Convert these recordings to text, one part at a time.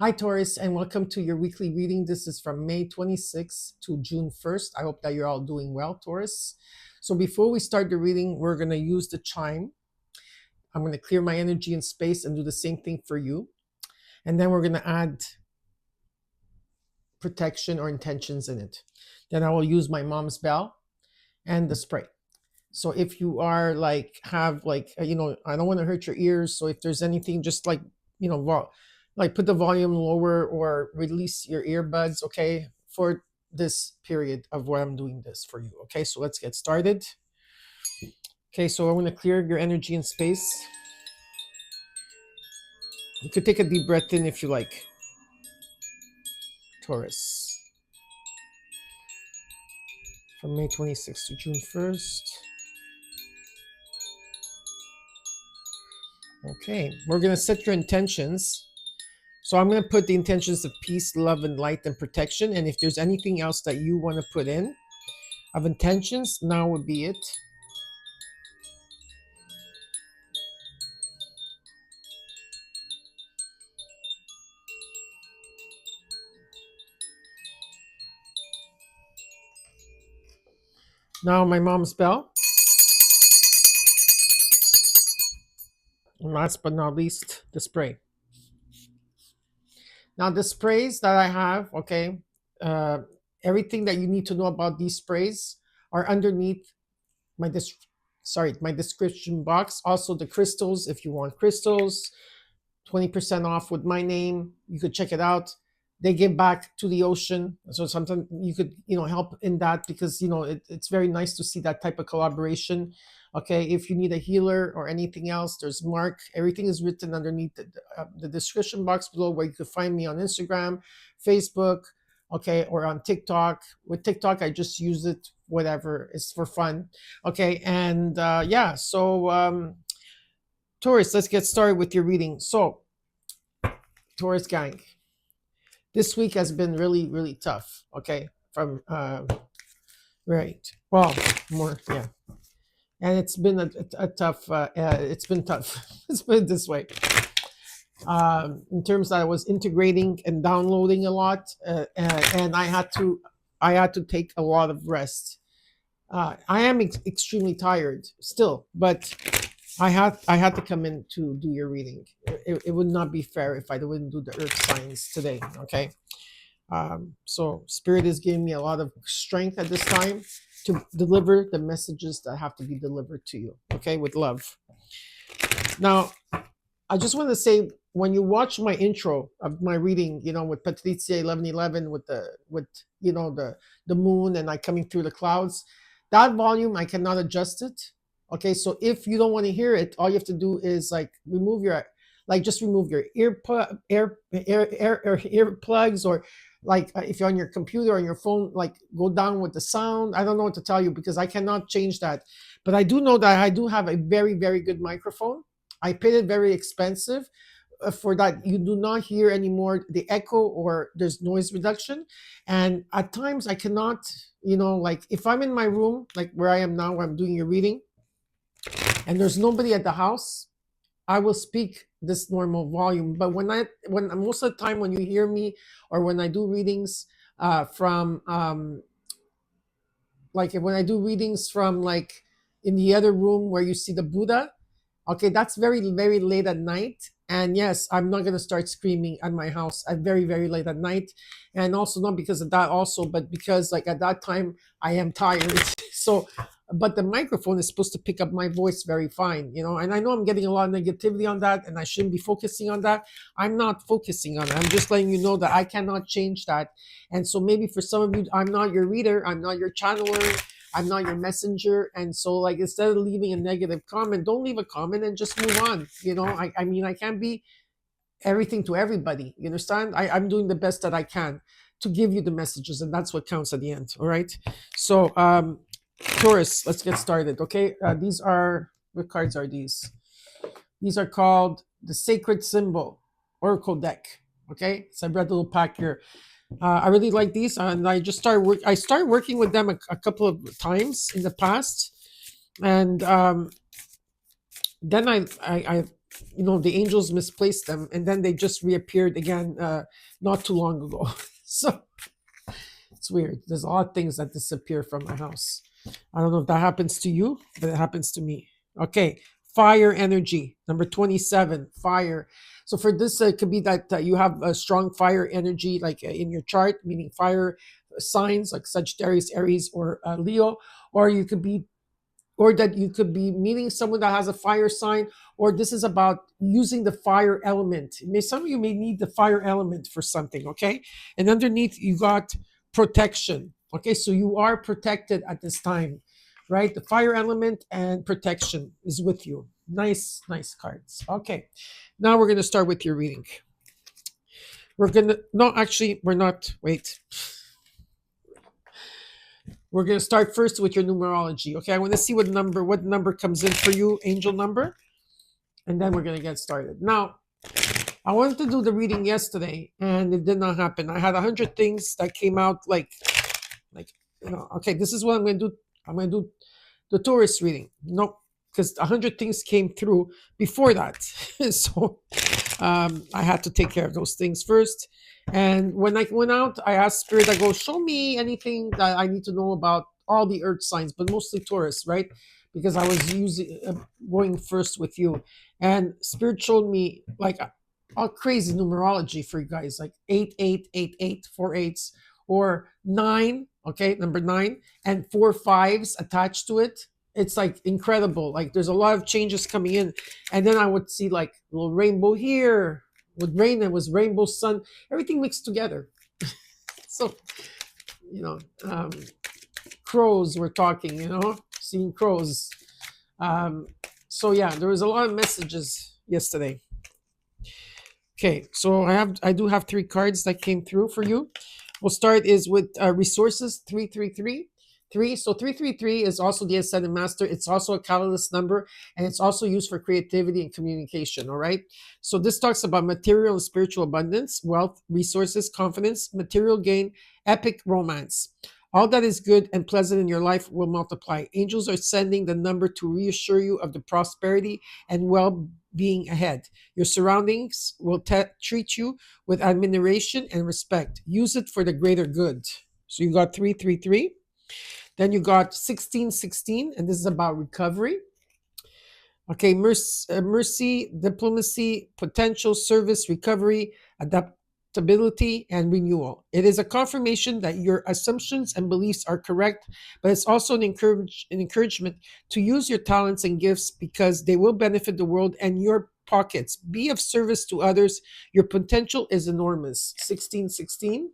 Hi, Taurus, and welcome to your weekly reading. This is from May 26th to June 1st. I hope that you're all doing well, Taurus. So before we start the reading, we're going to use the chime. I'm going to clear my energy and space and do the same thing for you. And then we're going to add protection or intentions in it. Then I will use my mom's bell and the spray. So if you are I don't want to hurt your ears. So if there's anything, just put the volume lower or release your earbuds, okay, for this period of where I'm doing this for you. Okay, so let's get started. Okay, so I'm going to clear your energy and space. You could take a deep breath in if you like. Taurus. From May 26th to June 1st. Okay, we're going to set your intentions. So I'm going to put the intentions of peace, love, and light and protection. And if there's anything else that you want to put in of intentions, now would be it. Now my mom's bell. And last but not least, the spray. Now the sprays that I have, okay, everything that you need to know about these sprays are underneath my description box. Also the crystals, if you want crystals, 20% off with my name. You could check it out. They give back to the ocean, so sometimes you could help in that, because it's very nice to see that type of collaboration. Okay, if you need a healer or anything else, there's Mark. Everything is written underneath the description box below, where you could find me on Instagram, Facebook, okay, or on TikTok. With TikTok, I just use it, whatever, it's for fun. Okay, and Taurus, let's get started with your reading. So, Taurus gang, this week has been really, really tough. Okay, from right, well, more, yeah. And it's been a tough. It's been tough. Let's put it this way. In terms that I was integrating and downloading a lot, and I had to take a lot of rest. I am extremely tired still, but I had to come in to do your reading. It would not be fair if I wouldn't do the earth signs today. Okay. So Spirit is giving me a lot of strength at this time to deliver the messages that have to be delivered to you, okay, with love. Now, I just want to say, when you watch my intro of my reading, with Patrizia 1111, with the moon and I coming through the clouds, that volume I cannot adjust it. Okay, so if you don't want to hear it, all you have to do is remove your earplugs, or if you're on your computer or on your phone, go down with the sound. I don't know what to tell you, because I cannot change that. But I do know that I do have a very, very good microphone. I paid it very expensive for that. You do not hear anymore the echo, or there's noise reduction. And at times I cannot, if I'm in my room, like where I am now, where I'm doing your reading, and there's nobody at the house, I will speak this normal volume. But when most of the time when you hear me, or when I do readings from when I do readings from in the other room where you see the Buddha, okay, that's very, very late at night. And yes, I'm not going to start screaming at my house at very, very late at night. And also not because of that also, but because at that time I am tired. So, but the microphone is supposed to pick up my voice very fine, and I know I'm getting a lot of negativity on that, and I shouldn't be focusing on that. I'm not focusing on it. I'm just letting you know that I cannot change that. And so maybe for some of you, I'm not your reader, I'm not your channeler, I'm not your messenger. And so instead of leaving a negative comment, don't leave a comment and just move on. I mean, I can't be everything to everybody. You understand? I'm doing the best that I can to give you the messages, and that's what counts at the end. All right. So, Taurus, let's get started. Okay. What cards are these? These are called the Sacred Symbol Oracle Deck. Okay. It's a red little pack here. I really like these, and I just started working with them a couple of times in the past, and then I the angels misplaced them, and then they just reappeared again not too long ago. So it's weird. There's a lot of things that disappear from my house. I don't know if that happens to you, but it happens to me. Okay, fire energy, number 27, fire. So for this, it could be that you have a strong fire energy, like in your chart, meaning fire signs like Sagittarius, Aries, or Leo, or you could be or that you could be meeting someone that has a fire sign, or this is about using the fire element. Some of you may need the fire element for something, okay? And underneath, you got protection, okay? So you are protected at this time, right? The fire element and protection is with you. Nice, nice cards. Okay, now we're going to start with your reading. We're not, wait. We're going to start first with your numerology. Okay, I want to see what number comes in for you, angel number, and then we're going to get started. Now, I wanted to do the reading yesterday, and it did not happen. I had 100 things that came out like, okay, this is what I'm going to do. I'm going to do the Taurus reading. No, because 100 things came through before that. So I had to take care of those things first. And when I went out, I asked Spirit, I go, show me anything that I need to know about all the earth signs, but mostly Taurus, right? Because I was going first with you. And Spirit showed me like all crazy numerology for you guys, like 8888, 4 8s, or 9, okay, number 9, and 4 5s attached to it. It's like incredible. Like there's a lot of changes coming in. And then I would see like a little rainbow here with rain, and was rainbow sun, everything mixed together. So, crows were talking, seeing crows. So yeah, there was a lot of messages yesterday. Okay, so I do have 3 cards that came through for you. We'll start is with resources 333. 3. So 333 is also the Ascended Master. It's also a catalyst number, and it's also used for creativity and communication. All right. So this talks about material and spiritual abundance, wealth, resources, confidence, material gain, epic romance. All that is good and pleasant in your life will multiply. Angels are sending the number to reassure you of the prosperity and well-being ahead. Your surroundings will treat you with admiration and respect. Use it for the greater good. So you got 333. Then you got 1616, and this is about recovery. Okay, mercy, diplomacy, potential, service, recovery, adaptability, and renewal. It is a confirmation that your assumptions and beliefs are correct, but it's also an encouragement to use your talents and gifts because they will benefit the world and your pockets. Be of service to others. Your potential is enormous. 1616.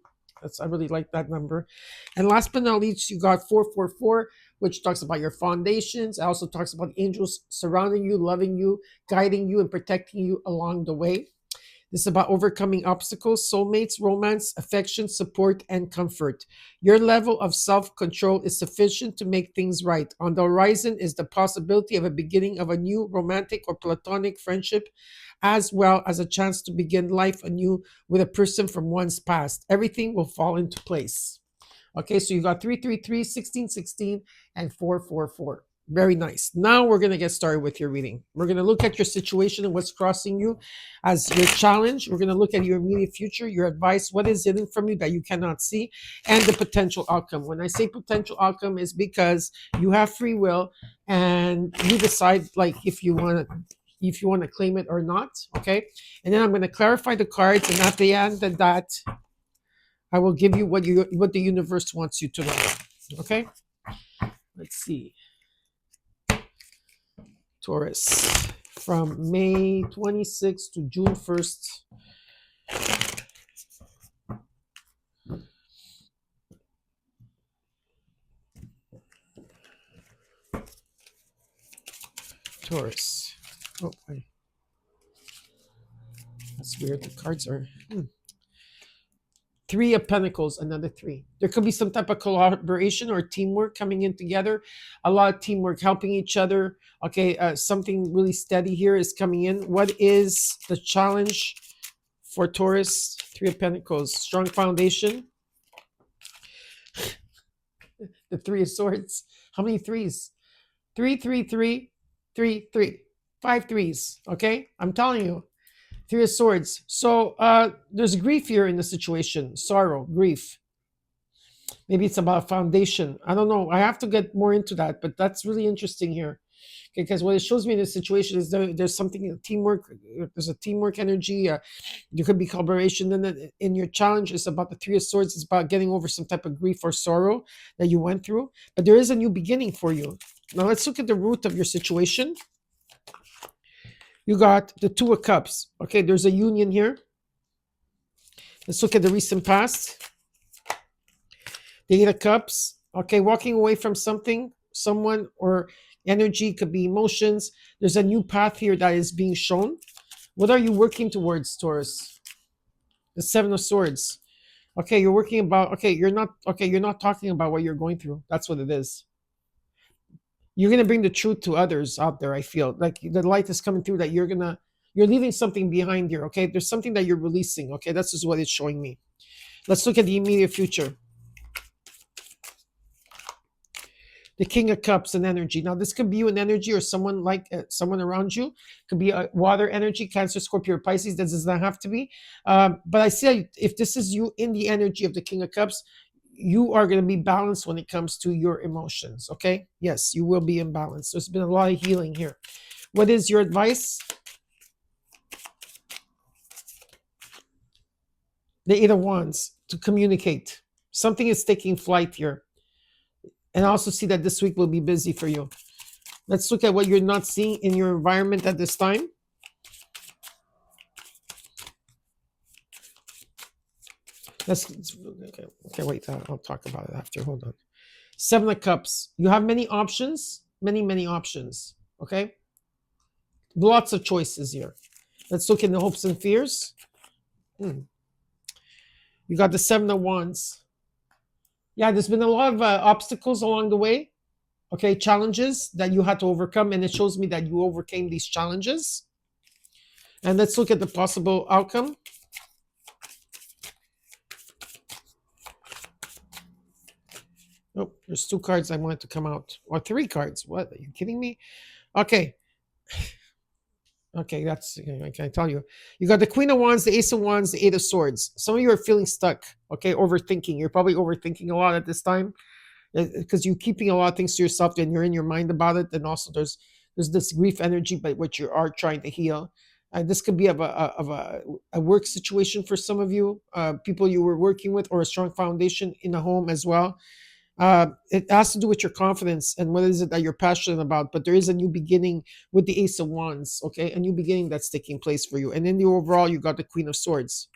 I really like that number. And last but not least, you got 444, which talks about your foundations. It also talks about angels surrounding you, loving you, guiding you, and protecting you along the way. This is about overcoming obstacles, soulmates, romance, affection, support, and comfort. Your level of self-control is sufficient to make things right. On the horizon is the possibility of a beginning of a new romantic or platonic friendship, as well as a chance to begin life anew with a person from one's past. Everything will fall into place. Okay, so you got 333, 1616, and 444. Very nice. Now we're going to get started with your reading. We're going to look at your situation and what's crossing you as your challenge. We're going to look at your immediate future, your advice, what is hidden from you that you cannot see, and the potential outcome. When I say potential outcome is because you have free will and you decide like if you want to claim it or not, okay? And then I'm going to clarify the cards, and at the end of that, I will give you what the universe wants you to know. Okay? Let's see. Taurus, from May 26th to June 1st. Taurus. Oh, wait. That's weird. The cards are... 3 of Pentacles, another 3. There could be some type of collaboration or teamwork coming in together. A lot of teamwork, helping each other. Okay, something really steady here is coming in. What is the challenge for Taurus? 3 of Pentacles, strong foundation. The 3 of Swords. How many 3s? 3, 3, 3, 3, 3. Five threes. Okay, I'm telling you, Three of Swords. So there's grief here in the situation, sorrow, grief. Maybe it's about foundation. I don't know. I have to get more into that, but that's really interesting here. Because what it shows me in this situation is there's something teamwork. There's a teamwork energy. There could be collaboration. Then in your challenge, it's about the Three of Swords. It's about getting over some type of grief or sorrow that you went through. But there is a new beginning for you. Now let's look at the root of your situation. You got the Two of Cups. Okay, there's a union here. Let's look at the recent past. The Eight of Cups. Okay, walking away from something, someone, or energy, could be emotions. There's a new path here that is being shown. What are you working towards, Taurus? The Seven of Swords. Okay, you're working about, you're not talking about what you're going through. That's what it is. You're gonna bring the truth to others out there. I feel like the light is coming through that you're leaving something behind here. Okay, there's something that you're releasing. Okay, that's just what it's showing me. Let's look at the immediate future. The King of Cups and energy. Now, this could be you in energy or someone like someone around you. Could be a water energy, Cancer, Scorpio, or Pisces. That does not have to be. But I say if this is you in the energy of the King of Cups, you are going to be balanced when it comes to your emotions. Okay? Yes, you will be in balance. There's been a lot of healing here. What is your advice? The Eight of Wands, to communicate. Something is taking flight here. And I also see that this week will be busy for you. Let's look at what you're not seeing in your environment at this time. Okay, wait, I'll talk about it after. Hold on. Seven of Cups. You have many options, many options. Okay, lots of choices here. Let's look in the hopes and fears. You got the Seven of Wands. Yeah, there's been a lot of obstacles along the way. Okay, challenges that you had to overcome, and it shows me that you overcame these challenges. And let's look at the possible outcome. Oh, there's two cards I wanted to come out. Or three cards. What? Are you kidding me? Okay. Okay, that's, I can tell you. You got the Queen of Wands, the Ace of Wands, the Eight of Swords. Some of you are feeling stuck. Okay, overthinking. You're probably overthinking a lot at this time because you're keeping a lot of things to yourself and you're in your mind about it. And also there's this grief energy, but what you are trying to heal. This could be of a work situation for some of you, people you were working with, or a strong foundation in a home as well. It has to do with your confidence and what is it that you're passionate about. But there is a new beginning with the Ace of Wands, okay? A new beginning that's taking place for you. And in the overall, you got the Queen of Swords.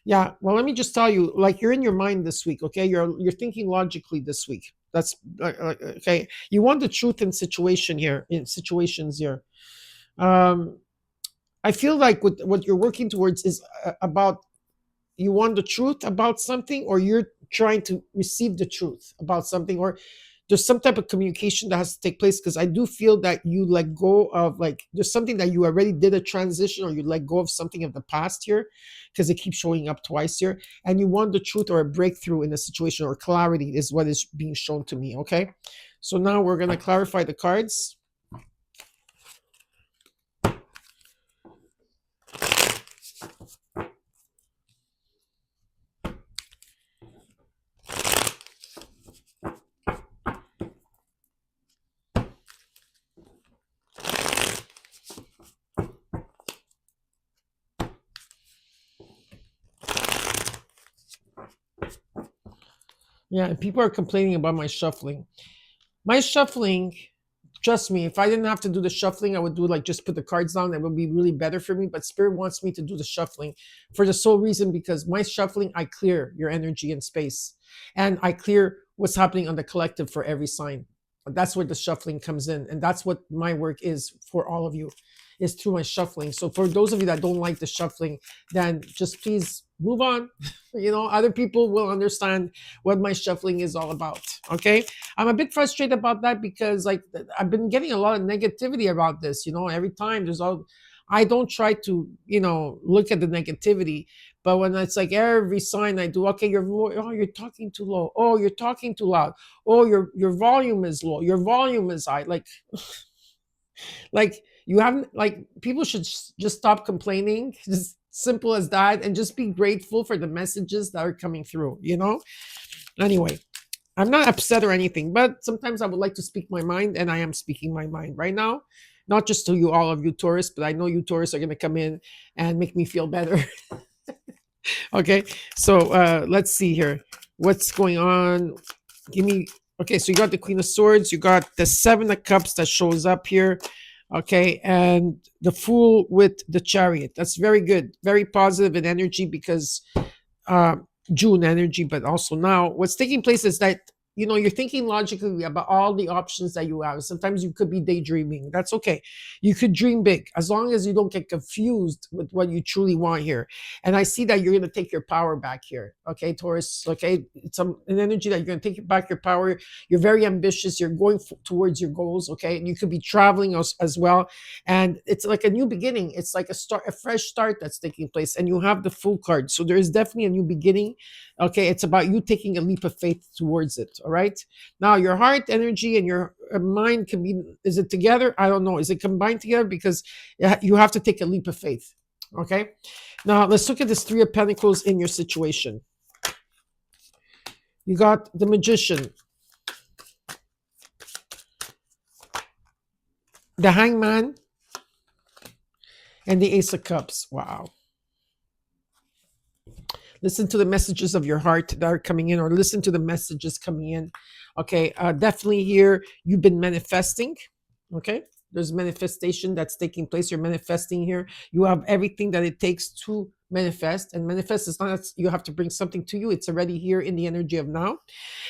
Yeah, well, let me just tell you, like, you're in your mind this week, okay? You're thinking logically this week. That's okay. You want the truth in situations here. I feel like what you're working towards is about, you want the truth about something, or you're trying to receive the truth about something, or there's some type of communication that has to take place, because I do feel that you let go of, like, there's something that you already did a transition, or you let go of something of the past here, because it keeps showing up twice here, and you want the truth or a breakthrough in the situation, or clarity is what is being shown to me. Okay, so now we're going to clarify the cards. Yeah, and people are complaining about my shuffling. My shuffling, trust me, if I didn't have to do the shuffling, I would do, like, just put the cards down. That would be really better for me. But Spirit wants me to do the shuffling for the sole reason, because my shuffling, I clear your energy and space. And I clear what's happening on the collective for every sign. That's where the shuffling comes in. And that's what my work is for all of you, is through my shuffling. So for those of you that don't like the shuffling, then just please move on. Other people will understand what my shuffling is all about. Okay, I'm a bit frustrated about that, because, like, I've been getting a lot of negativity about this. Every time I don't try to look at the negativity, but when it's like every sign I do, okay, you're talking too low, oh, you're talking too loud, oh, your volume is low, your volume is high, like You haven't, like, people should just stop complaining, just simple as that, and just be grateful for the messages that are coming through, you know? Anyway, I'm not upset or anything, but sometimes I would like to speak my mind, and I am speaking my mind right now. Not just to you, all of you Taurus, but I know you Taurus are going to come in and make me feel better. Okay, so let's see here. What's going on? Give me. Okay, so you got the Queen of Swords, you got the Seven of Cups that shows up here. Okay, and the Fool with the Chariot. That's very good, very positive in energy, because uh, June energy, but also now what's taking place is that, you know, you're thinking logically about all the options that you have. Sometimes you could be daydreaming. That's okay. You could dream big as long as you don't get confused with what you truly want here. And I see that you're going to take your power back here. Okay, Taurus. Okay, it's an energy that you're going to take back your power. You're very ambitious. You're going towards your goals. Okay, and you could be traveling as well. And it's like a new beginning. It's like a fresh start that's taking place. And you have the Fool card. So there is definitely a new beginning. Okay, it's about you taking a leap of faith towards it. All right. Now, your heart energy and your mind can be, is it together? I don't know. Is it combined together? Because you have to take a leap of faith. Okay. Now, let's look at this Three of Pentacles in your situation. You got the Magician, the Hangman, and the Ace of Cups. Wow. Listen to the messages of your heart that are coming in, or listen to the messages coming in. Okay, definitely here, you've been manifesting. Okay, there's manifestation that's taking place. You're manifesting here. You have everything that it takes to manifest. And manifest is not you have to bring something to you. It's already here in the energy of now.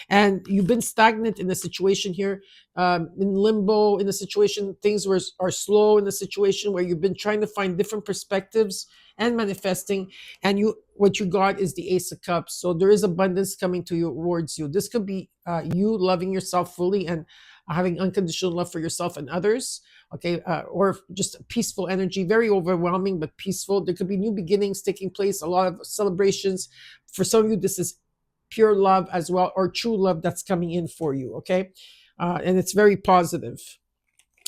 And you've been stagnant in the situation here, in limbo in the situation. Things are slow in the situation where you've been trying to find different perspectives and manifesting, and what you got is the Ace of Cups. So there is abundance coming towards you. This could be you loving yourself fully and having unconditional love for yourself and others. Okay, or just peaceful energy, very overwhelming but peaceful. There could be new beginnings taking place, a lot of celebrations. For some of you, this is pure love as well, or true love that's coming in for you. Okay, and it's very positive.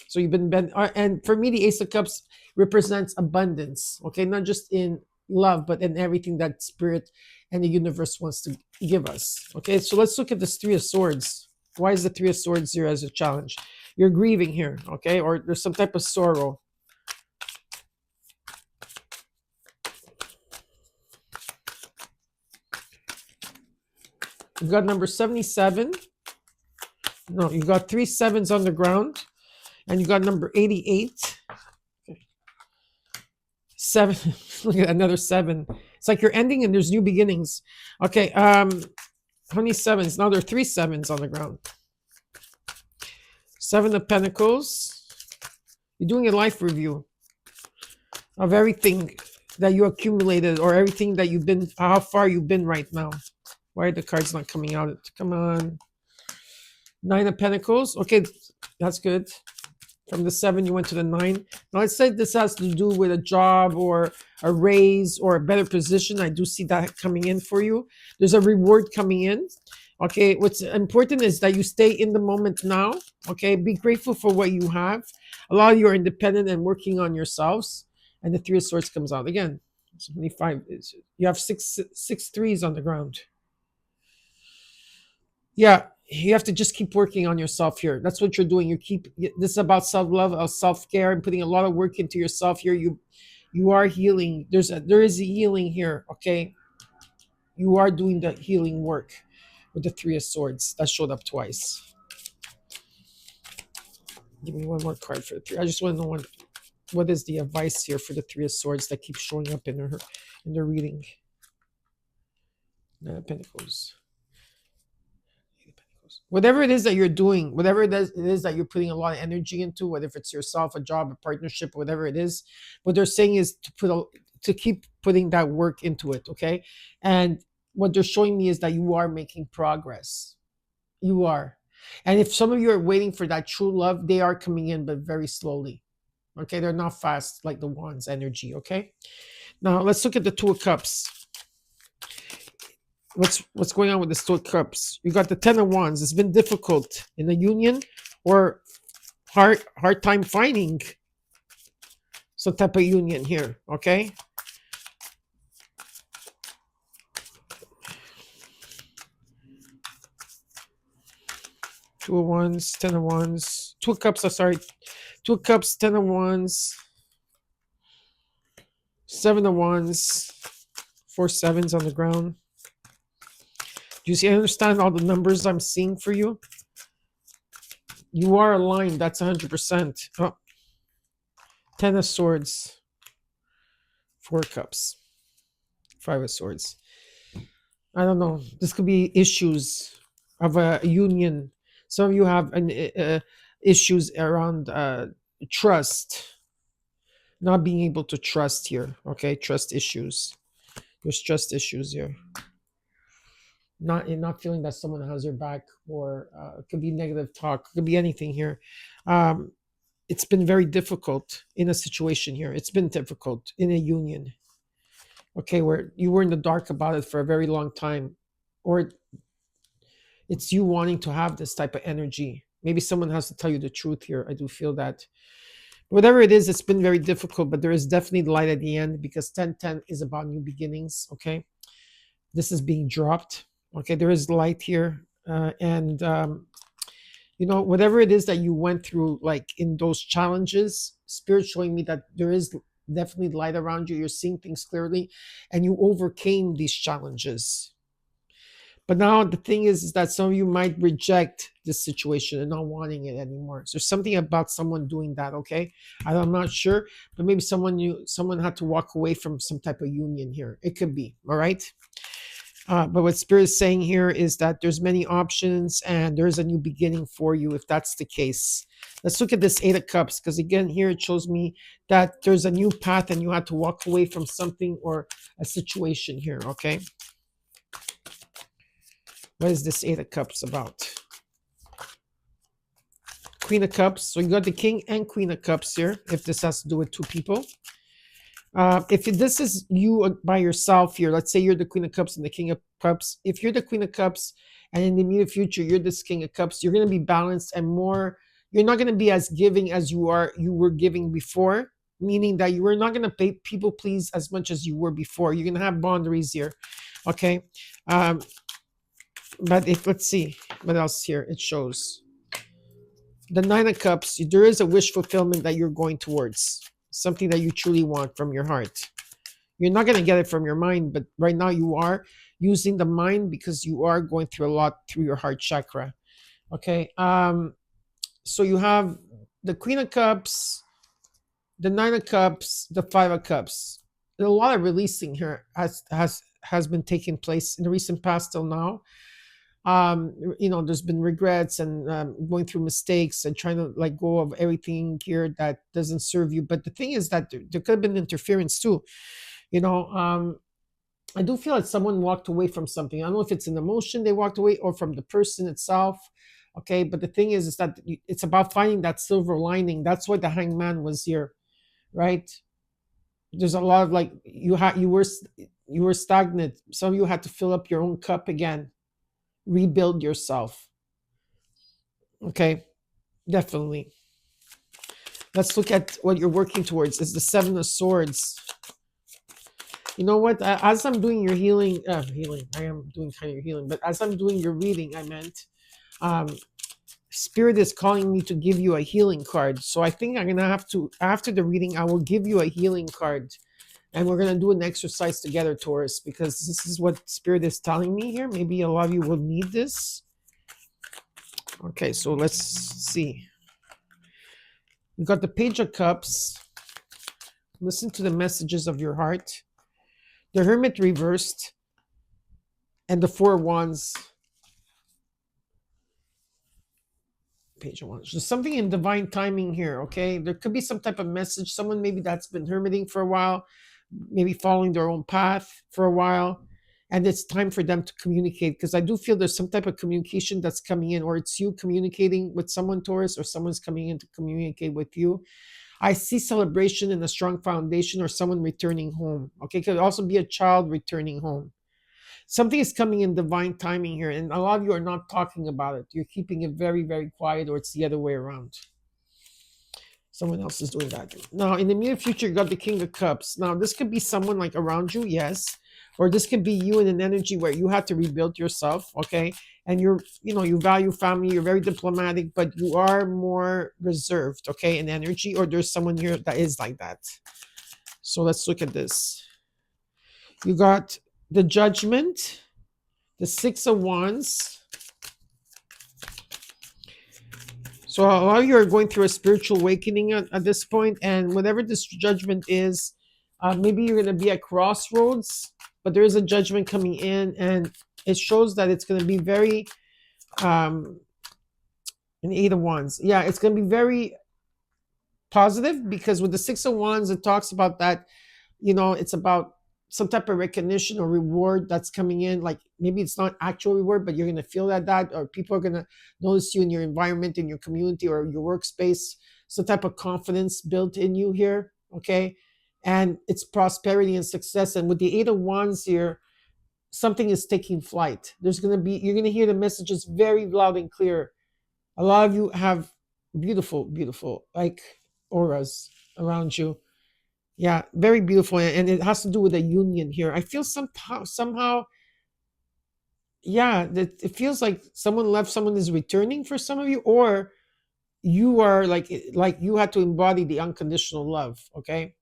So you've been, and for me, the Ace of Cups represents abundance. Okay, not just in love, but in everything that Spirit and the universe wants to give us. Okay, so let's look at this Three of Swords. Why is the Three of Swords here as a challenge? You're grieving here, okay, or there's some type of sorrow. You've got number 77. No, you got 3 sevens on the ground. And you got number 88. 7. Look at another 7. It's like you're ending and there's new beginnings. Okay, how many sevens? Now there are 3 sevens on the ground. 7 of Pentacles. You're doing a life review of everything that you accumulated, or everything that you've been, how far you've been right now. Why are the cards not coming out? Come on. 9 of Pentacles. Okay, that's good. From the 7, you went to the 9. Now, I said this has to do with a job or a raise or a better position. I do see that coming in for you. There's a reward coming in. Okay, what's important is that you stay in the moment now. Okay, be grateful for what you have. A lot of you are independent and working on yourselves. And the Three of Swords comes out again. 75. You have six threes on the ground. Yeah, you have to just keep working on yourself here. That's what you're doing. This is about self-love, self-care, and putting a lot of work into yourself here. You are healing. There is a healing here. Okay, you are doing the healing work with the Three of Swords that showed up twice. Give me one more card for the 3. I just want to know what is the advice here for the Three of Swords that keeps showing up in the reading. 9 of Pentacles. Whatever it is that you're doing, whatever it is that you're putting a lot of energy into, whether if it's yourself, a job, a partnership, whatever it is, what they're saying is to keep putting that work into it, okay? And what they're showing me is that you are making progress. You are. And if some of you are waiting for that true love, they are coming in, but very slowly. Okay, they're not fast like the Wands energy, okay? Now, let's look at the Two of Cups. What's going on with the Two of Cups? You got the 10 of Wands. It's been difficult in the union, or hard time finding some type of union here, okay? Two of Wands, Ten of Wands, Two of Cups. Sorry, Two of Cups, Ten of Wands, Seven of Wands, four sevens on the ground. Do you see? I understand all the numbers I'm seeing for you. You are aligned. That's 100%. Oh, Ten of Swords, Four Cups, Five of Swords. I don't know. This could be issues of a union. Some of you have issues around trust, not being able to trust here. Okay, trust issues. There's trust issues here. Not feeling that someone has your back, or it could be negative talk. It could be anything here. It's been very difficult in a situation here. It's been difficult in a union. Okay, where you were in the dark about it for a very long time, or it's you wanting to have this type of energy. Maybe someone has to tell you the truth here. I do feel that. Whatever it is, it's been very difficult, but there is definitely light at the end, because 1010 is about new beginnings. Okay, this is being dropped. Okay, there is light here, and whatever it is that you went through, like in those challenges, Spirit showing me that there is definitely light around you. You're seeing things clearly, and you overcame these challenges. But now the thing is that some of you might reject this situation and not wanting it anymore. So there's something about someone doing that. Okay, I'm not sure, but maybe someone had to walk away from some type of union here. It could be. All right. But what Spirit is saying here is that there's many options and there's a new beginning for you if that's the case. Let's look at this Eight of Cups, because again, here it shows me that there's a new path and you had to walk away from something or a situation here, okay? What is this Eight of Cups about? Queen of Cups. So you got the King and Queen of Cups here, if this has to do with two people. If this is you by yourself here, let's say you're the Queen of Cups and the King of Cups. If you're the Queen of Cups and in the immediate future you're this King of Cups, you're going to be balanced and more. You're not going to be as giving as you were giving before, meaning that you are not going to pay people please as much as you were before. You're going to have boundaries here, okay? But let's see what else here it shows. The Nine of Cups. There is a wish fulfillment that you're going towards. Something that you truly want from your heart. You're not going to get it from your mind, but right now you are using the mind because you are going through a lot through your heart chakra. Okay. So you have the Queen of Cups, the Nine of Cups, the Five of Cups. A lot of releasing here has been taking place in the recent past till now. There's been regrets and going through mistakes and trying to let go of everything here that doesn't serve you. But the thing is that there could have been interference too. I do feel like someone walked away from something. I don't know if it's an emotion they walked away or from the person itself. Okay, but the thing is that it's about finding that silver lining. That's why the Hangman was here, right? There's a lot of you were stagnant. Some of you had to fill up your own cup again. Rebuild yourself. Okay, definitely. Let's look at what you're working towards. It's the Seven of Swords. You know what? As I'm doing your healing, I am doing kind of your healing, but as I'm doing your reading, I meant, Spirit is calling me to give you a healing card. So I think I'm gonna have to, after the reading, I will give you a healing card. And we're going to do an exercise together, Taurus, because this is what Spirit is telling me here. Maybe a lot of you will need this. Okay, so let's see. You got the Page of Cups. Listen to the messages of your heart. The Hermit reversed. And the Four of Wands. Page of Wands. There's something in divine timing here, okay? There could be some type of message. Someone maybe that's been hermiting for a while, maybe following their own path for a while, and it's time for them to communicate, because I do feel there's some type of communication that's coming in, or it's you communicating with someone, Taurus, or someone's coming in to communicate with you. I see celebration and a strong foundation, or someone returning home. Okay, it could also be a child returning home. Something is coming in divine timing here, and a lot of you are not talking about it. You're keeping it very, very quiet, or it's the other way around. Someone else is doing that. Now, in the near future, you got the King of Cups. Now, this could be someone like around you, yes, or this could be you in an energy where you have to rebuild yourself, okay? And you value family, you're very diplomatic, but you are more reserved, okay, in energy, or there's someone here that is like that. So let's look at this. You got the Judgment, the Six of Wands. So a lot of you are going through a spiritual awakening at this point, and whatever this judgment is, maybe you're going to be at crossroads, but there is a judgment coming in, and it shows that it's going to be very, an Eight of Wands. Yeah, it's going to be very positive because with the Six of Wands, it talks about that, it's about some type of recognition or reward that's coming in. Like maybe it's not actual reward, but you're going to feel that, or people are going to notice you in your environment, in your community or your workspace, some type of confidence built in you here. Okay. And it's prosperity and success. And with the Eight of Wands here, something is taking flight. You're going to hear the messages very loud and clear. A lot of you have beautiful, beautiful, like auras around you. Yeah, very beautiful, and it has to do with a union here. I feel somehow, yeah, that it feels like someone left, someone is returning for some of you, or you are like you had to embody the unconditional love, okay?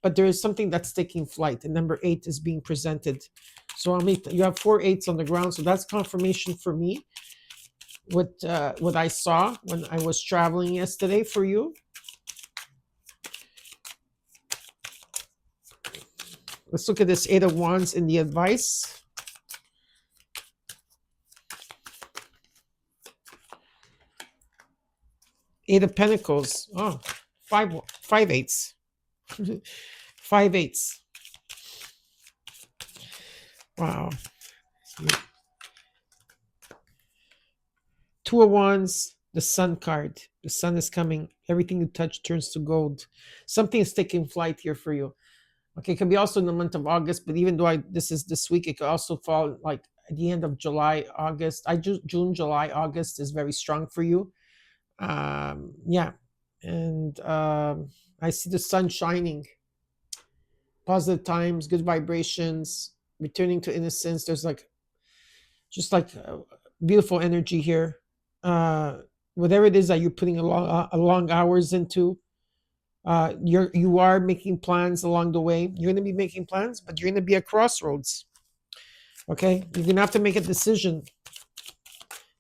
But there is something that's taking flight, and number 8 is being presented. So you have 4 8s on the ground, so that's confirmation for me. What I saw when I was traveling yesterday for you. Let's look at this Eight of Wands in the advice. Eight of Pentacles. Oh, five eights. 5 8s. Wow. Two of Wands, the Sun card. The sun is coming. Everything you touch turns to gold. Something is taking flight here for you. Okay, it can be also in the month of August, but even though this is this week, it could also fall like at the end of July, August. June, July, August is very strong for you. Yeah, and I see the sun shining. Positive times, good vibrations, returning to innocence. There's just beautiful energy here. Whatever it is that you're putting a long hours into, you are making plans along the way. You're going to be making plans, but you're going to be at crossroads. Okay, you're going to have to make a decision.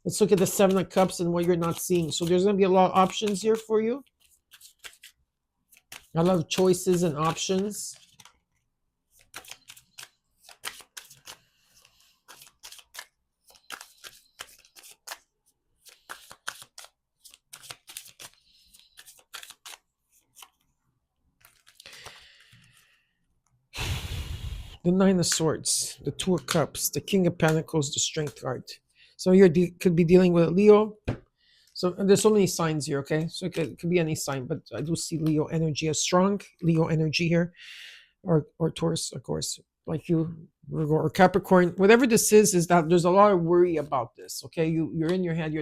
Let's look at the Seven of Cups and what you're not seeing. So there's going to be a lot of options here for you. A lot of choices and options. The Nine of Swords, the Two of Cups, the King of Pentacles, the Strength card. So you could be dealing with Leo. So there's so many signs here, okay? So it could be any sign, but I do see Leo energy, a strong Leo energy here, or Taurus, of course, like you, Virgo or Capricorn. Whatever this is that there's a lot of worry about this, okay? You're in your head,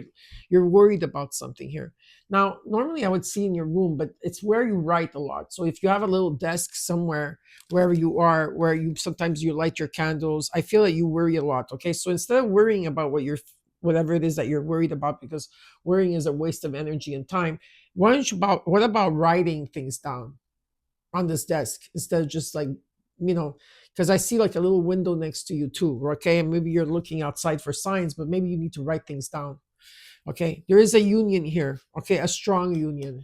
you're worried about something here. Now, normally I would see in your room, but it's where you write a lot. So if you have a little desk somewhere, wherever you are, where sometimes you light your candles, I feel that you worry a lot, okay? So instead of worrying about whatever it is that you're worried about, because worrying is a waste of energy and time, what about writing things down on this desk instead of just because I see like a little window next to you too, okay? And maybe you're looking outside for signs, but maybe you need to write things down. Okay, there is a union here, okay, a strong union.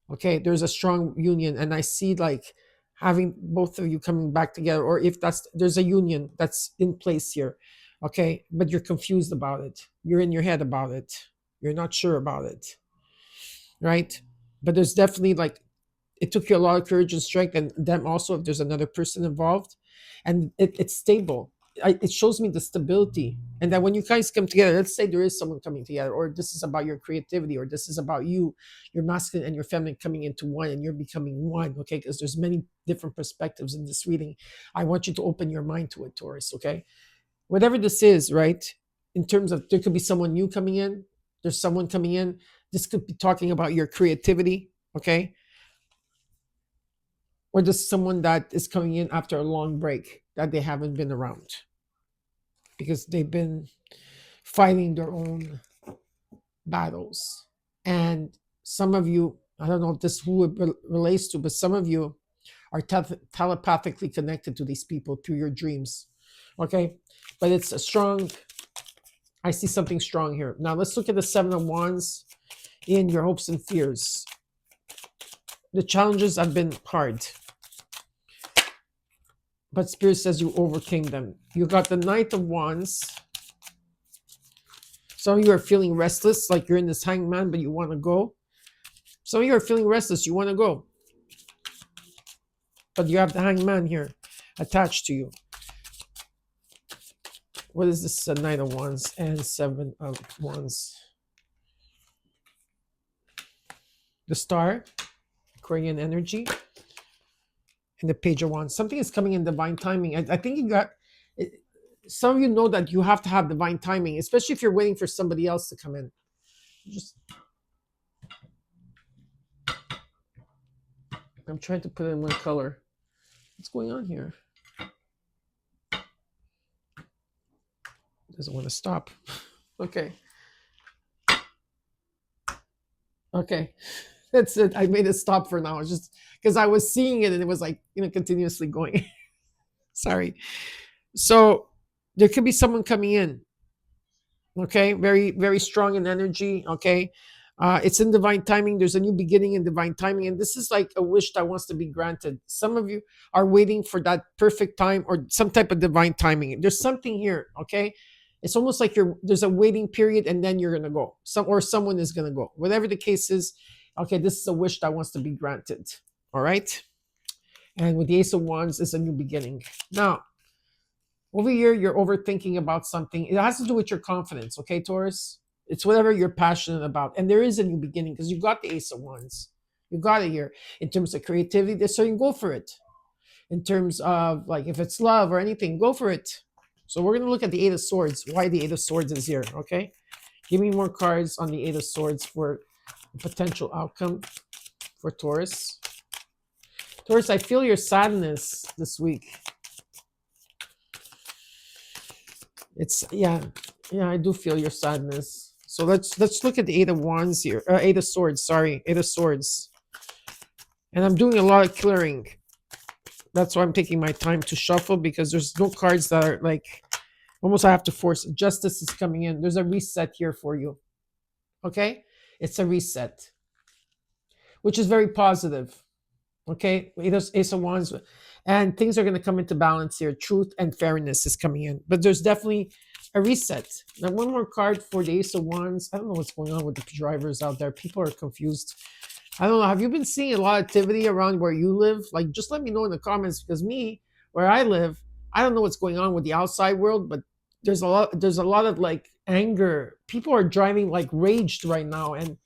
Okay, there's a strong union, and I see like having both of you coming back together, or if there's a union that's in place here. Okay, but you're confused about it. You're in your head about it. You're not sure about it. Right? But there's definitely it took you a lot of courage and strength, and them also if there's another person involved, and it's stable. It shows me the stability, and that when you guys come together, let's say there is someone coming together, or this is about your creativity, or this is about your masculine and your feminine coming into one, and you're becoming one. Okay, because there's many different perspectives in this reading. I want you to open your mind to it, Taurus. Okay, whatever this is, right? In terms of, there could be someone new coming in. There's someone coming in. This could be talking about your creativity. Okay, or just someone that is coming in after a long break that they haven't been around because they've been fighting their own battles. And some of you, I don't know if this who it relates to, but some of you are telepathically connected to these people through your dreams. Okay, but it's a strong, I see something strong here. Now let's look at the Seven of Wands in your hopes and fears. The challenges have been hard, but Spirit says you overcame them. You got the Knight of Wands. Some of you are feeling restless, like you're in this hangman, but you want to go. Some of you are feeling restless, you want to go. But you have the hangman here attached to you. What is this Knight of Wands and Seven of Wands? The Star, Aquarian energy, and the Page of Wands. Something is coming in divine timing. I think you got... Some of you know that you have to have divine timing, especially if you're waiting for somebody else to come in. Just... I'm trying to put it in one color. What's going on here? It doesn't want to stop. Okay. Okay. That's it. I made it stop for now. It's just because I was seeing it and it was like, continuously going. Sorry. So there could be someone coming in. Okay. Very, very strong in energy. Okay. It's in divine timing. There's a new beginning in divine timing. And this is like a wish that wants to be granted. Some of you are waiting for that perfect time or some type of divine timing. There's something here. Okay. It's almost like there's a waiting period and then you're going to go. Someone is going to go. Whatever the case is, okay, this is a wish that wants to be granted. All right. And with the Ace of Wands, it's a new beginning. Now, over here, you're overthinking about something. It has to do with your confidence. Okay, Taurus? It's whatever you're passionate about. And there is a new beginning because you got the Ace of Wands. You got it here. In terms of creativity, so you can go for it. In terms of, like, if it's love or anything, go for it. So we're going to look at the Eight of Swords. Why the Eight of Swords is here, okay? Give me more cards on the Eight of Swords for potential outcome for Taurus. Taurus, I feel your sadness this week. I do feel your sadness. So let's look at the Eight of Wands here. Eight of Swords, sorry. Eight of Swords. And I'm doing a lot of clearing. That's why I'm taking my time to shuffle because there's no cards that are like, almost I have to force. Justice is coming in. There's a reset here for you. Okay? It's a reset, which is very positive. Okay? Ace of Wands. And things are going to come into balance here. Truth and fairness is coming in. But there's definitely a reset. Now, one more card for the Ace of Wands. I don't know what's going on with the drivers out there. People are confused. I don't know. Have you been seeing a lot of activity around where you live? Like, just let me know in the comments because where I live, I don't know what's going on with the outside world, but there's a lot of like anger. People are driving like raged right now, and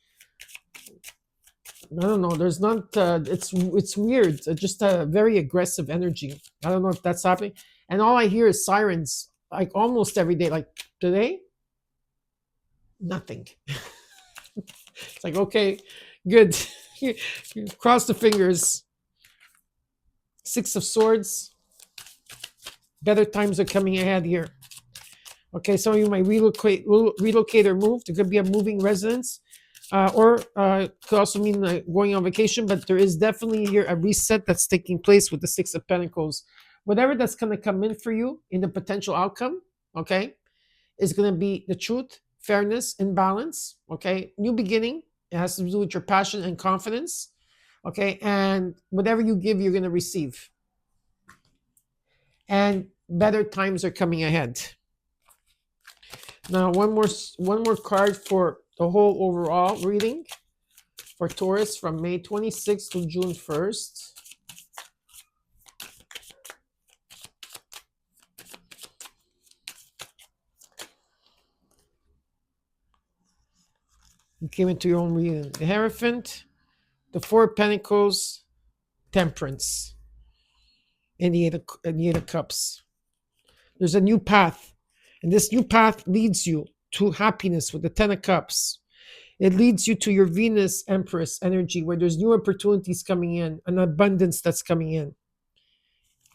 I don't know. There's not. It's weird. Just a very aggressive energy. I don't know if that's happening. And all I hear is sirens, like almost every day. Like today, nothing. It's like, okay, good. Cross the fingers. Six of Swords. Better times are coming ahead here. Okay, some of you might relocate or move. There could be a moving residence. Or could also mean going on vacation, but there is definitely here a reset that's taking place with the Six of Pentacles. Whatever that's going to come in for you in the potential outcome, okay, is going to be the truth, fairness, and balance, okay? New beginning. It has to do with your passion and confidence, okay? And whatever you give, you're going to receive. And better times are coming ahead. Now, one more card for the whole overall reading for Taurus from May 26th to June 1st. You came into your own reading. The Hierophant, the Four of Pentacles, Temperance, and the Eight of Cups. There's a new path, and this new path leads you to happiness with the Ten of Cups. It leads you to your Venus Empress energy, where there's new opportunities coming in, an abundance that's coming in.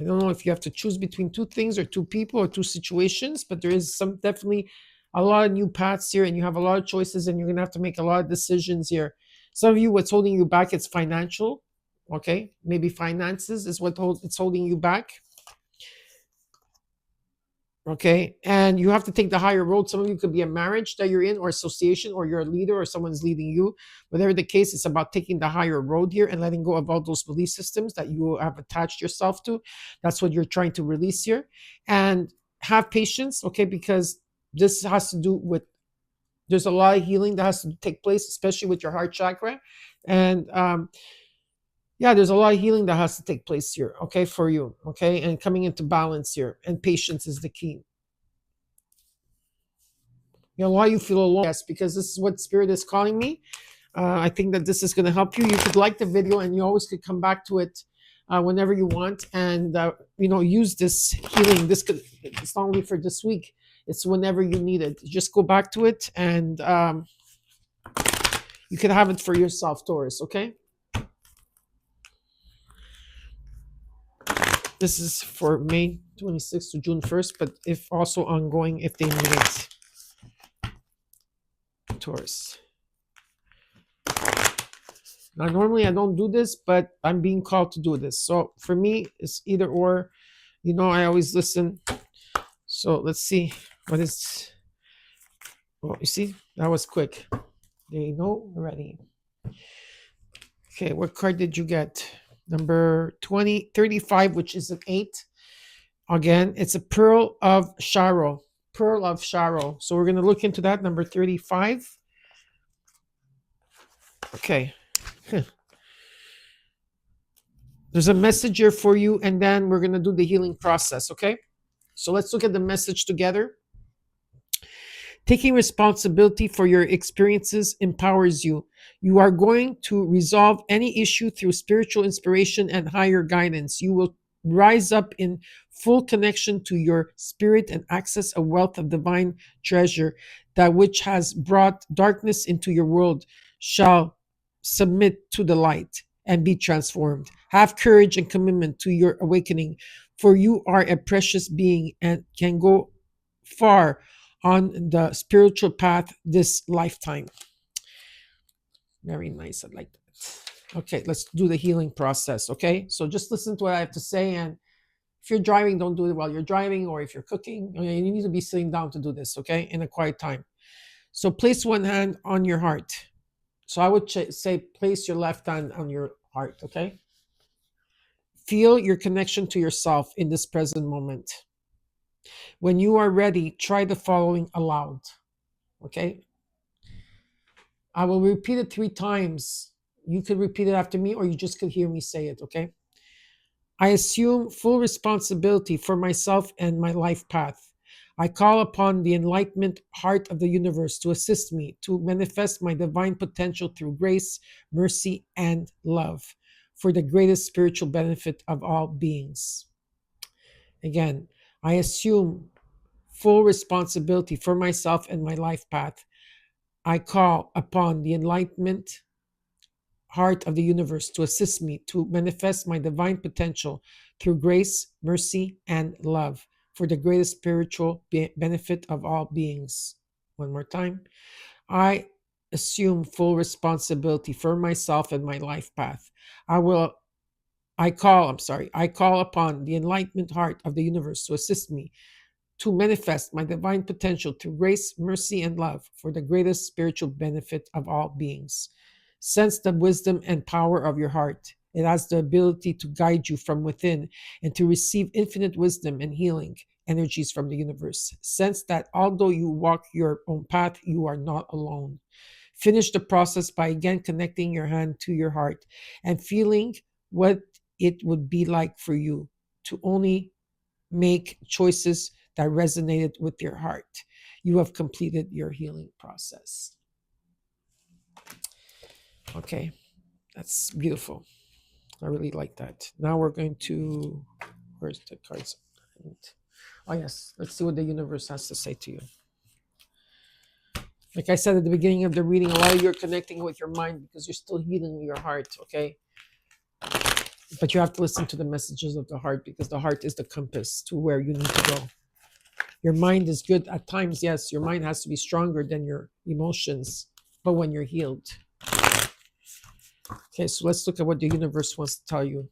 I don't know if you have to choose between two things or two people or two situations, but there is some definitely a lot of new paths here, and you have a lot of choices, and you're gonna have to make a lot of decisions here. Some of you, what's holding you back, it's financial. Okay, maybe finances is it's holding you back. Okay, and you have to take the higher road. Some of you could be a marriage that you're in, or association, or you're a leader, or someone's leading you. Whatever the case, it's about taking the higher road here and letting go of all those belief systems that you have attached yourself to. That's what you're trying to release here. And have patience, okay, because this has to do with, there's a lot of healing that has to take place, especially with your heart chakra. And yeah, there's a lot of healing that has to take place here, okay, for you, okay, and coming into balance here. And patience is the key. You know why you feel alone? Yes, because this is what spirit is calling me. I think that this is going to help you. You could like the video, and you always could come back to it whenever you want, and use this healing. It's not only for this week; it's whenever you need it. Just go back to it, and you can have it for yourself, Taurus. Okay. This is for May 26th to June 1st, but if also ongoing if they need it. Taurus. Now, normally I don't do this, but I'm being called to do this. So for me, it's either or. I always listen. So let's see what is. Oh, you see, that was quick. There you go, already. Okay, what card did you get? Number 35, which is an 8. Again, it's a Pearl of Sharo. Pearl of Sharo. So we're going to look into that, number 35. Okay. There's a message here for you, and then we're going to do the healing process, okay? So let's look at the message together. Taking responsibility for your experiences empowers you. You are going to resolve any issue through spiritual inspiration and higher guidance. You will rise up in full connection to your spirit and access a wealth of divine treasure. That which has brought darkness into your world shall submit to the light and be transformed. Have courage and commitment to your awakening, for you are a precious being and can go far on the spiritual path this lifetime. Very nice. I like that. Okay, let's do the healing process. Okay, so just listen to what I have to say, and if you're driving, don't do it while you're driving, or if you're cooking, you need to be sitting down to do this, okay, in a quiet time. So place one hand on your heart. So I would say place your left hand on your heart, okay? Feel your connection to yourself in this present moment. When you are ready, try the following aloud, okay? I will repeat it 3 times. You could repeat it after me, or you just could hear me say it, okay? I assume full responsibility for myself and my life path. I call upon the enlightenment heart of the universe to assist me to manifest my divine potential through grace, mercy, and love for the greatest spiritual benefit of all beings. Again, I assume full responsibility for myself and my life path. I call upon the enlightenment heart of the universe to assist me to manifest my divine potential through grace, mercy, and love for the greatest spiritual benefit of all beings. One more time. I assume full responsibility for myself and my life path. I call upon the enlightenment heart of the universe to assist me to manifest my divine potential through grace, mercy, and love for the greatest spiritual benefit of all beings. Sense the wisdom and power of your heart. It has the ability to guide you from within and to receive infinite wisdom and healing energies from the universe. Sense that although you walk your own path, you are not alone. Finish the process by again connecting your hand to your heart and feeling what it would be like for you to only make choices that resonated with your heart. You have completed your healing process. Okay, that's beautiful. I really like that. Now we're going to, where's the cards? Oh yes, let's see what the universe has to say to you. Like I said at the beginning of the reading, a lot of you are connecting with your mind because you're still healing your heart, okay? But you have to listen to the messages of the heart because the heart is the compass to where you need to go. Your mind is good at times, yes. Your mind has to be stronger than your emotions, but when you're healed. Okay, so let's look at what the universe wants to tell you.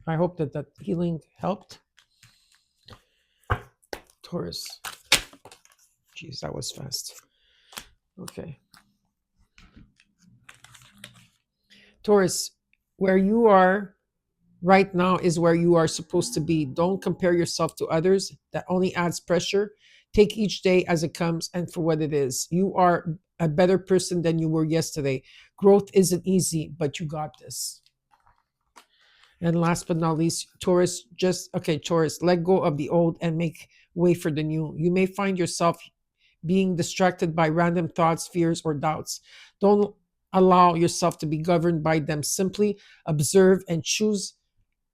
I hope that that healing helped. Taurus. Jeez, that was fast. Okay. Taurus, where you are right now is where you are supposed to be. Don't compare yourself to others. That only adds pressure. Take each day as it comes and for what it is. You are a better person than you were yesterday. Growth isn't easy, but you got this. And last but not least, Taurus, Taurus, let go of the old and make way for the new. You may find yourself being distracted by random thoughts, fears, or doubts. Don't allow yourself to be governed by them. Simply observe and choose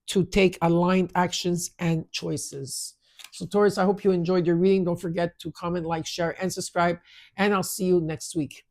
to take aligned actions and choices. So, Taurus, I hope you enjoyed your reading. Don't forget to comment, like, share, and subscribe. And I'll see you next week.